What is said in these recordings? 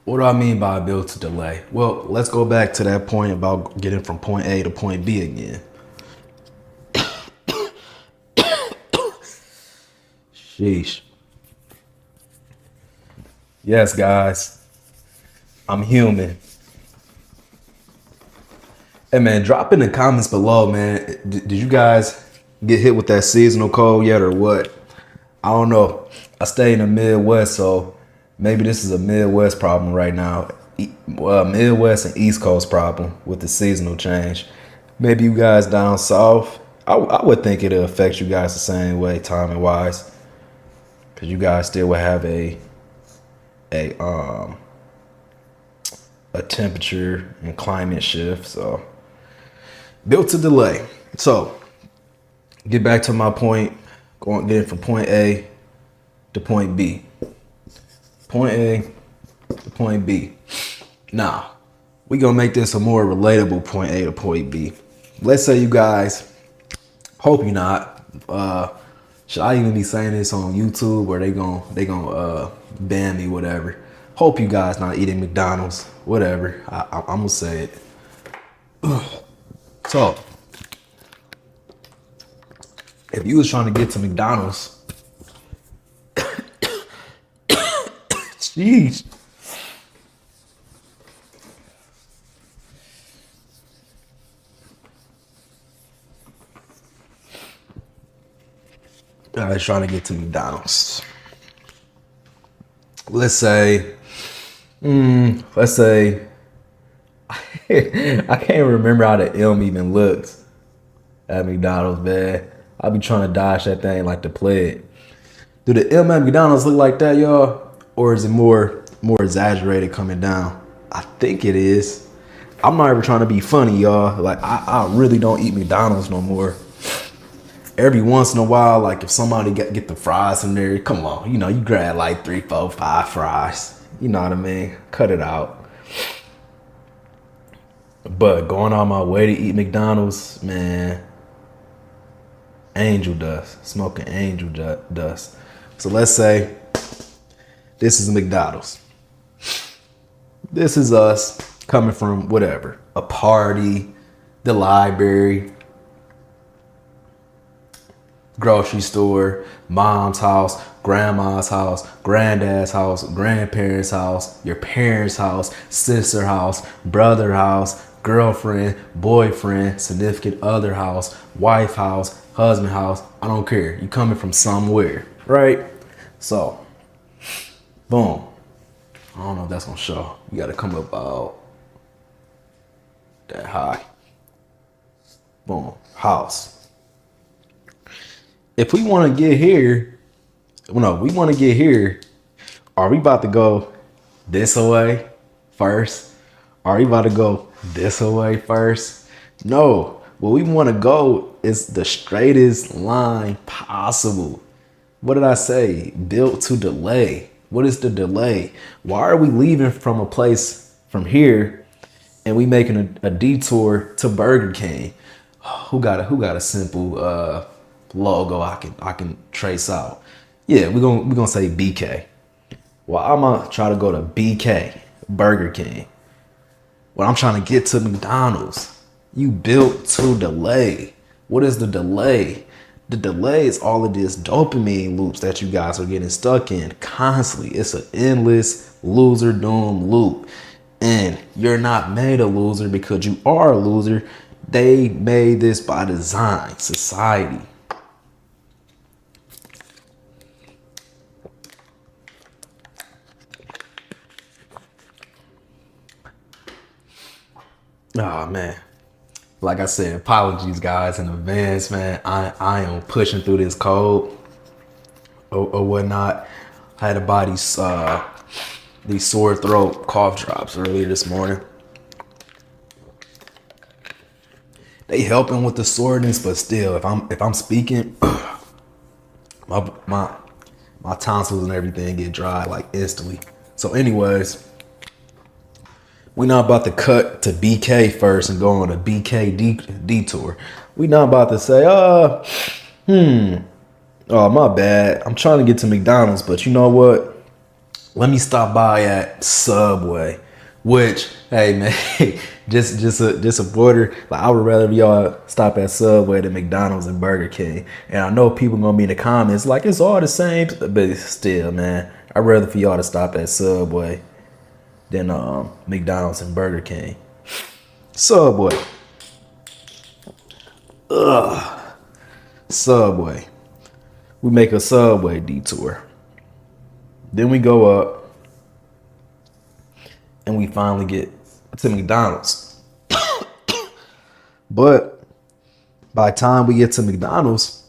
What do I mean by build to delay? Well, let's go back to that point about getting from point A to point B again. Sheesh. Yes, guys, I'm human. Hey, man, drop in the comments below, man. Did you guys get hit with that seasonal cold yet or what? I don't know. I stay in the Midwest, so maybe this is a Midwest problem right now. Midwest and East Coast problem with the seasonal change. Maybe you guys down south, I would think it'll affect you guys the same way, timing wise, because you guys still would have a um a temperature and climate shift. So built to delay. So get back to my point, getting from point A to point B. Point A to point B. Now, we gonna make this a more relatable point A to point B. Let's say you guys, hope you not, should I even be saying this on YouTube or they gonna ban me, whatever. Hope you guys not eating McDonald's, whatever. I'm gonna say it. So, if you was trying to get to McDonald's, jeez. I was trying to get to McDonald's. Let's say, I can't remember how the M even looks at McDonald's, man. I be trying to dodge that thing like the plague. Do the M at McDonald's look like that, y'all? Or is it more exaggerated coming down? I think it is. I'm not even trying to be funny, y'all. Like, I really don't eat McDonald's no more. Every once in a while, like if somebody get the fries in there, come on, you grab like 3, 4, 5 fries. You know what I mean? Cut it out. But going on my way to eat McDonald's, man, angel dust, smoking angel dust. So let's say this is McDonald's. This is us coming from whatever, a party, the library, grocery store, mom's house, grandma's house, granddad's house, grandparents' house, your parents' house, sister house, brother house, girlfriend, boyfriend, significant other house, wife house, husband house. I don't care. You coming from somewhere, right? So, boom. I don't know if that's gonna show. You gotta come about that high. Boom. House. If we want to get here, we want to get here. Are we about to go this away first? Are we about to go this away first? No. What we want to go is the straightest line possible. What did I say? Built to delay. What is the delay? Why are we leaving from a place from here and we making a detour to Burger King? Who got a simple logo I can trace out? Yeah, we're gonna say BK. Well, I'm gonna try to go to BK, Burger King. Well, I'm trying to get to McDonald's. You built to delay. What is the delay? The delay is all of this dopamine loops that you guys are getting stuck in constantly. It's an endless loser doom loop. And you're not made a loser because you are a loser. They made this by design, society. Oh man. Like I said, apologies guys in advance, man. I am pushing through this cold or whatnot. I had to buy these sore throat cough drops earlier this morning. They helping with the soreness, but still, if I'm speaking, my tonsils and everything get dry like instantly. So anyways, we're not about to cut to BK first and go on a BK detour. We're not about to say, oh, my bad. I'm trying to get to McDonald's, but you know what? let me stop by at Subway, which, hey man, just a border. Like, I would rather y'all stop at Subway than McDonald's and Burger King. And I know people gonna be in the comments like it's all the same, but still, man, I'd rather for y'all to stop at Subway than McDonald's and Burger King. Subway, Subway. We make a Subway detour. Then we go up and we finally get to McDonald's. But by the time we get to McDonald's,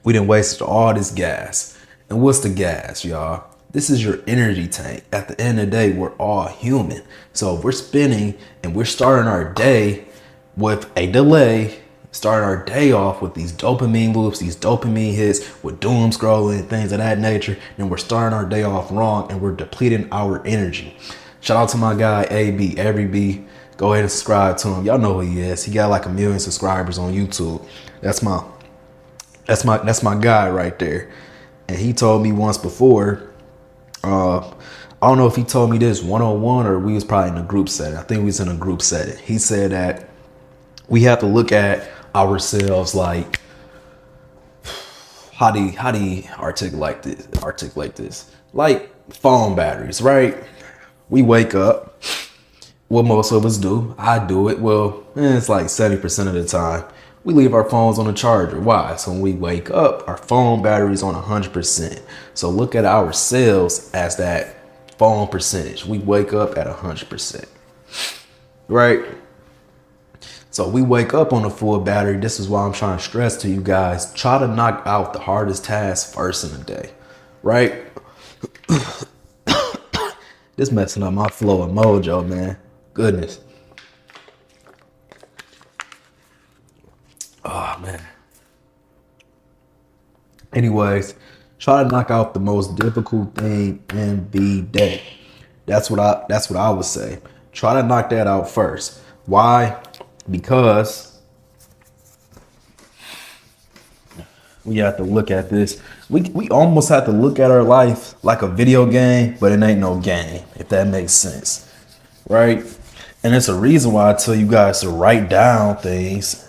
we done wasted all this gas. And what's the gas, y'all? This is your energy tank. At the end of the day, we're all human. So if we're spinning and we're starting our day with a delay, starting our day off with these dopamine loops, these dopamine hits, with doom scrolling, things of that nature, and we're starting our day off wrong and we're depleting our energy. Shout out to my guy AB, Every B. Go ahead and subscribe to him. Y'all know who he is. He got like 1 million subscribers on YouTube. That's my guy right there. And he told me once before, I don't know if he told me this one-on-one or we was probably in a group setting. I think we was in a group setting. He said that we have to look at ourselves like, how do you articulate this? Like phone batteries, right? We wake up. What most of us do, I do it. Well, it's like 70% of the time. We leave our phones on the charger. Why? So when we wake up, our phone battery's on 100%. So look at ourselves as that phone percentage. We wake up at 100%, right? So we wake up on a full battery. This is why I'm trying to stress to you guys, try to knock out the hardest task first in the day, right? This messing up my flow of mojo, man. Goodness. Oh man. Anyways, try to knock out the most difficult thing in the day. That's what I would say. Try to knock that out first. Why? Because we have to look at this. We almost have to look at our life like a video game, but it ain't no game, if that makes sense. Right? And it's a reason why I tell you guys to write down things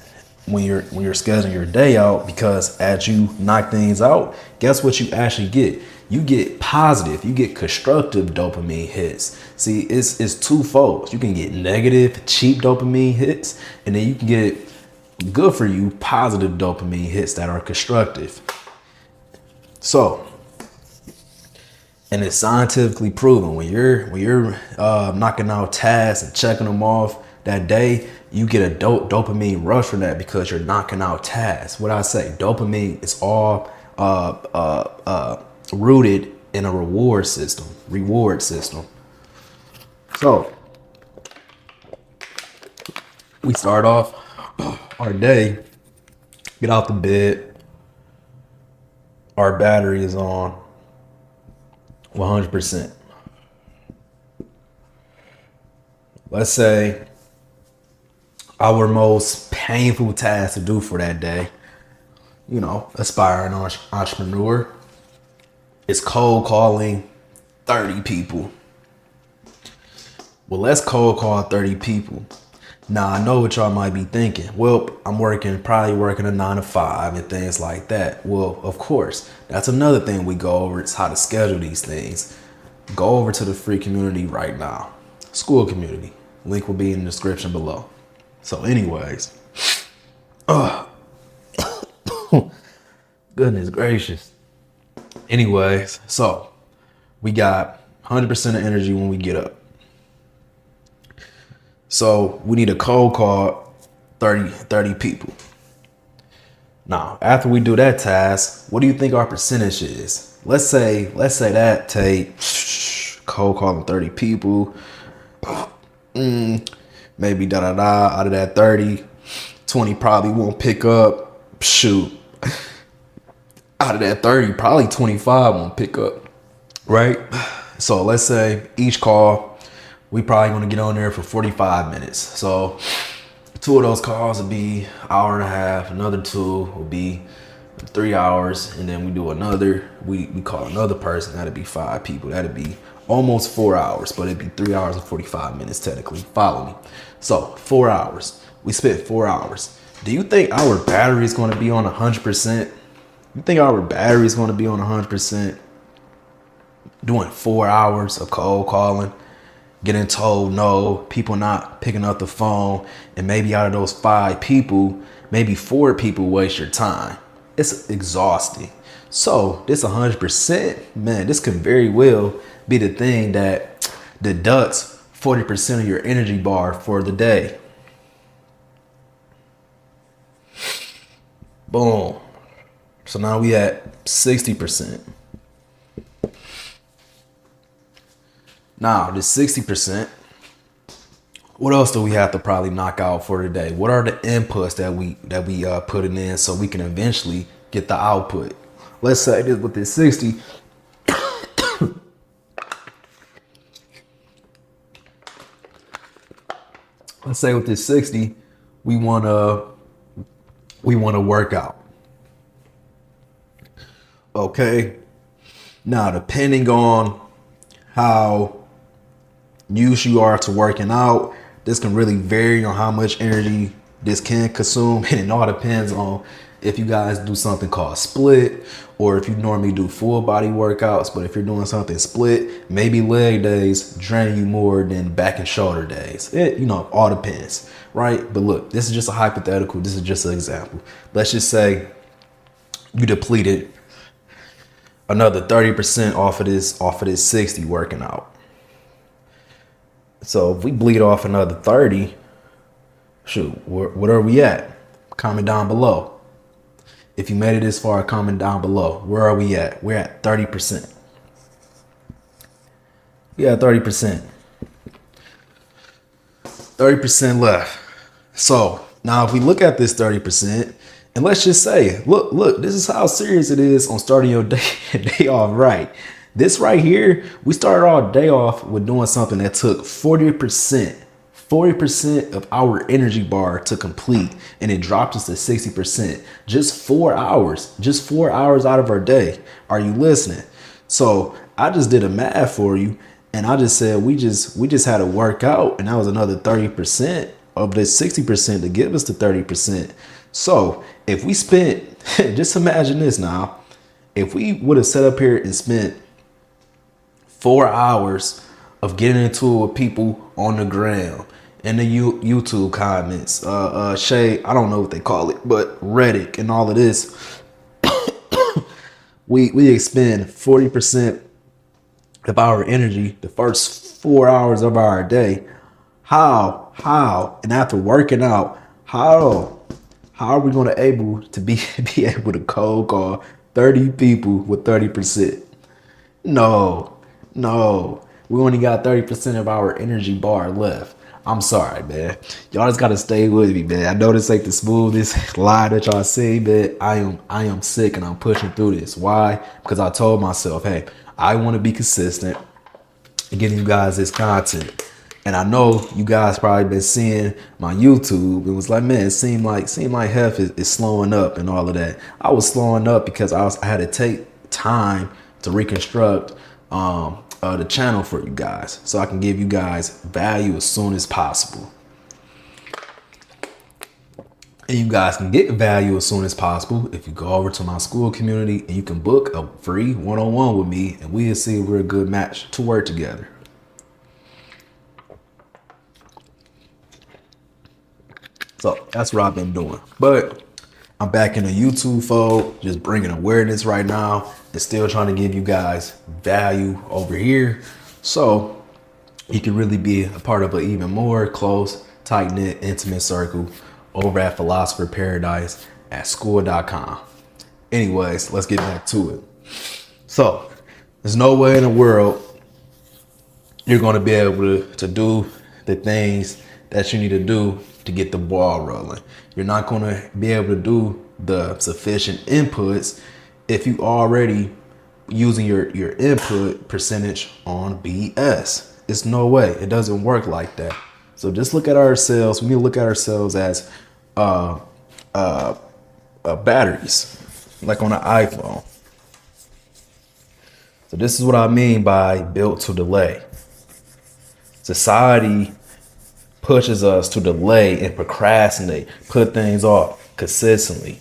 when you're scheduling your day out, because as you knock things out, guess what you actually get? You get positive, you get constructive dopamine hits. See, it's twofold. You can get negative, cheap dopamine hits, and then you can get good for you, positive dopamine hits that are constructive. So, and it's scientifically proven when you're knocking out tasks and checking them off that day, you get a dopamine rush from that because you're knocking out tasks. What I say, dopamine is all rooted in a reward system. So we start off our day, get out the bed, our battery is on 100%. Let's say our most painful task to do for that day, you know, aspiring entrepreneur, is cold calling 30 people. Well, let's cold call 30 people. Now, I know what y'all might be thinking. Well, I'm probably working a 9 to 5 and things like that. Well, of course, that's another thing we go over. It's how to schedule these things. Go over to the free community right now. School community. Link will be in the description below. So anyways, goodness gracious. Anyways, so we got 100% of energy when we get up. So we need a cold call 30 people. Now, after we do that task, what do you think our percentage is? Let's say that take cold calling 30 people. Maybe out of that 30, 20 probably won't pick up. Shoot. Out of that 30, probably 25 won't pick up. Right? So let's say each call, we probably gonna get on there for 45 minutes. So 2 of those calls would be 1.5 hours. Another 2 will be 3 hours, and then we do another, we call another person. That'd be 5 people. That'd be almost 4 hours, but it'd be 3 hours and 45 minutes technically. Follow me. So 4 hours. We spent 4 hours. Do you think our battery is going to be on 100%? You think our battery is going to be on 100% doing 4 hours of cold calling, getting told no, people not picking up the phone, and maybe out of those 5 people, maybe 4 people waste your time? It's exhausting. So this 100%, man, this could very well be the thing that deducts 40% of your energy bar for the day. Boom. So now we at 60%. Now this 60%, what else do we have to probably knock out for today? What are the inputs that we putting in so we can eventually get the output? Let's say this with this 60. Let's say with this 60, we wanna work out. Okay. Now, depending on how used you are to working out, this can really vary on how much energy this can consume, and it all depends on if you guys do something called split, or if you normally do full body workouts. But if you're doing something split, maybe leg days drain you more than back and shoulder days. It all depends, right? But look, this is just a hypothetical. This is just an example. Let's just say you depleted another 30% off of this 60 working out. So if we bleed off another 30, shoot, what are we at? Comment down below. If you made it this far, comment down below. Where are we at? We're at 30%. We at 30%. 30% left. So now if we look at this 30%, and let's just say, look, this is how serious it is on starting your day off right. This right here, we started our day off with doing something that took 40% of our energy bar to complete, and it dropped us to 60%. Just 4 hours, out of our day. Are you listening? So I just did a math for you, and I just said we just had to work out, and that was another 30% of this 60% to give us to 30%. So if we spent, just imagine this now, if we would have sat up here and spent 4 hours of getting into it with people on the ground, in the YouTube comments, Shay, I don't know what they call it, but Reddit and all of this, we expend 40% of our energy the first 4 hours of our day. How, and after working out, how are we going to be able to cold call 30 people with 30%? No, we only got 30% of our energy bar left. I'm sorry, man. Y'all just gotta stay with me, man. I know this ain't the smoothest lie that y'all see, but I am sick and I'm pushing through this. Why? Because I told myself, hey, I want to be consistent in getting you guys this content. And I know you guys probably been seeing my YouTube. It was like, man, it seemed like Hef is slowing up and all of that. I was slowing up because I had to take time to reconstruct the channel for you guys, so I can give you guys value as soon as possible. And you guys can get value as soon as possible if you go over to my school community and you can book a free one-on-one with me, and we'll see if we're a good match to work together. So that's what I've been doing. But I'm back in the YouTube fold, just bringing awareness right now and still trying to give you guys value over here, so you can really be a part of an even more close, tight-knit, intimate circle over at Philosopher Paradise at school.com. Anyways, let's get back to it. So there's no way in the world you're going to be able to do the things that you need to do to get the ball rolling. You're not going to be able to do the sufficient inputs if you already using your input percentage on BS. It's no way. It doesn't work like that. So just look at ourselves. We need to look at ourselves as batteries. like on an iPhone. So this is what I mean by built to delay. Society pushes us to delay and procrastinate, put things off consistently.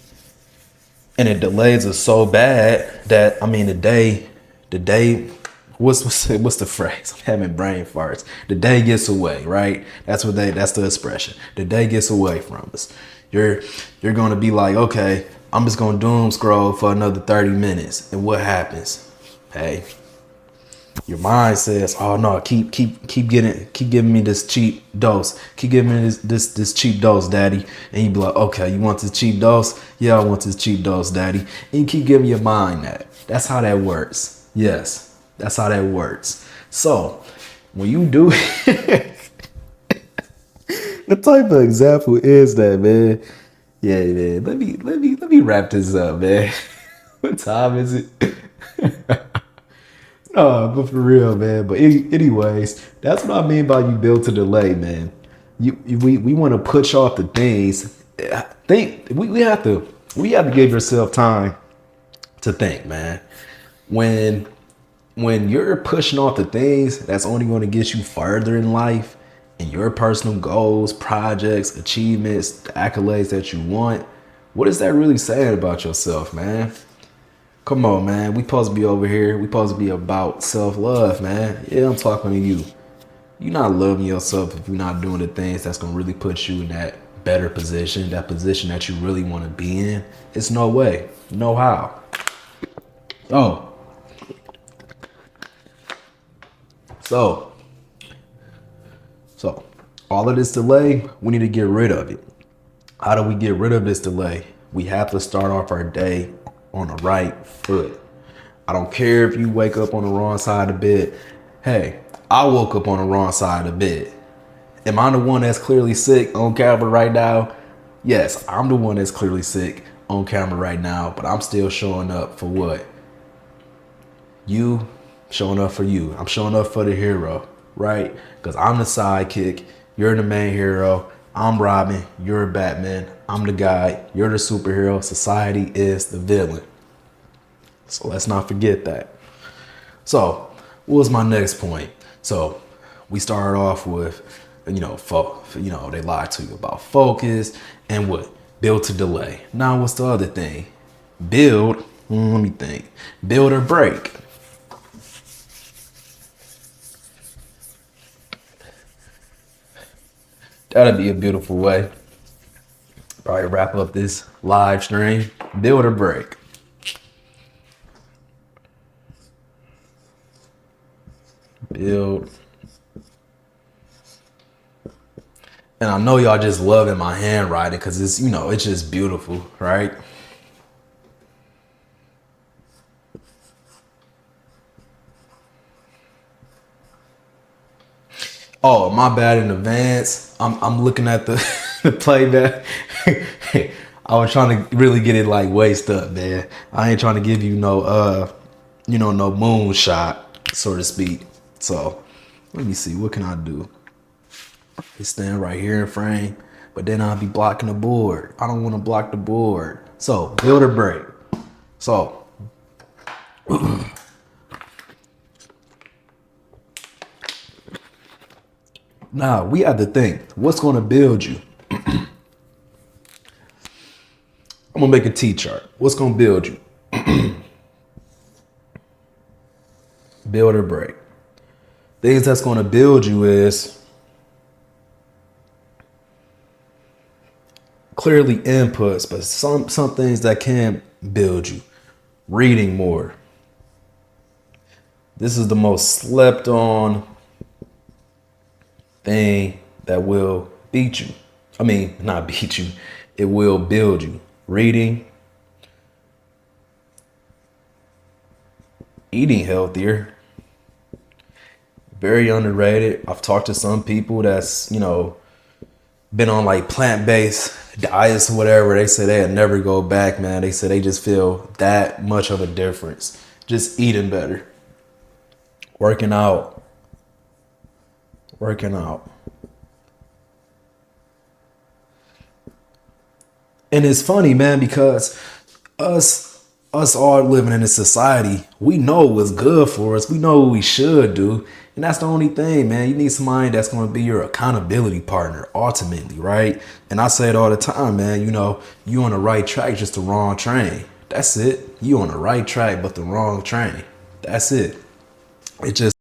And it delays us so bad that, I mean, the day, what's the phrase? I'm having brain farts. The day gets away, right? That's the expression. The day gets away from us. You're going to be like, okay, I'm just going to doom scroll for another 30 minutes. And what happens? Hey, your mind says, "Oh no, keep giving me this cheap dose. Keep giving me this cheap dose, daddy." And you be like, "Okay, you want this cheap dose? Yeah, I want this cheap dose, daddy." And you keep giving your mind that. That's how that works. Yes, that's how that works. So when you do, the type of example is that, man. Yeah, man. Let me wrap this up, man. What time is it? No, but for real, man. But anyways, that's what I mean by you build to delay, man. We want to push off the things. Think we have to give yourself time to think, man. When you're pushing off the things that's only going to get you further in life and your personal goals, projects, achievements, the accolades that you want, what is that really saying about yourself, man? Come on, man. We supposed to be over here. We supposed to be about self-love, man. Yeah, I'm talking to you. You're not loving yourself if you're not doing the things that's going to really put you in that better position, that position that you really want to be in. It's no way. No how. Oh. So all of this delay, we need to get rid of it. How do we get rid of this delay? We have to start off our day on the right foot. I don't care if you wake up on the wrong side of the bed. Hey, I woke up on the wrong side of the bed. Am I the one that's clearly sick on camera right now? Yes, I'm the one that's clearly sick on camera right now, but I'm still showing up for what? You showing up for you. I'm showing up for the hero, right? Because I'm the sidekick. You're the main hero. I'm Robin. You're Batman. I'm the guy. You're the superhero. Society is the villain. So let's not forget that. So what was my next point? So we started off with, they lied to you about focus and what? Build to delay. Now what's the other thing? Build, let me think. Build or break. That'd be a beautiful way. Probably wrap up this live stream. Build or break. Build. And I know y'all just loving my handwriting because it's just beautiful, right? Oh, my bad in advance. I'm looking at the, the playback. I was trying to really get it like waist up, man. I ain't trying to give you no no moon shot, so to speak. So let me see, what can I do? It's stand right here in frame, but then I'll be blocking the board. I don't want to block the board. So build or break. So now we have to think, what's going to build you? I'm gonna make a T-chart. What's gonna build you? Build or break. Things that's gonna build you is clearly inputs, but some things that can build you. Reading more. This is the most slept on thing that will beat you. I mean, not beat you. It will build you. Reading, eating healthier, very underrated. I've talked to some people that's, been on like plant-based diets or whatever. They say they'll never go back, man. They say they just feel that much of a difference. Just eating better. Working out. And it's funny, man, because us us all living in this society, we know what's good for us. We know what we should do. And that's the only thing, man. You need somebody that's going to be your accountability partner ultimately, right? And I say it all the time, man. You know, you on the right track, just the wrong train. That's it. You on the right track, but the wrong train. That's it. It just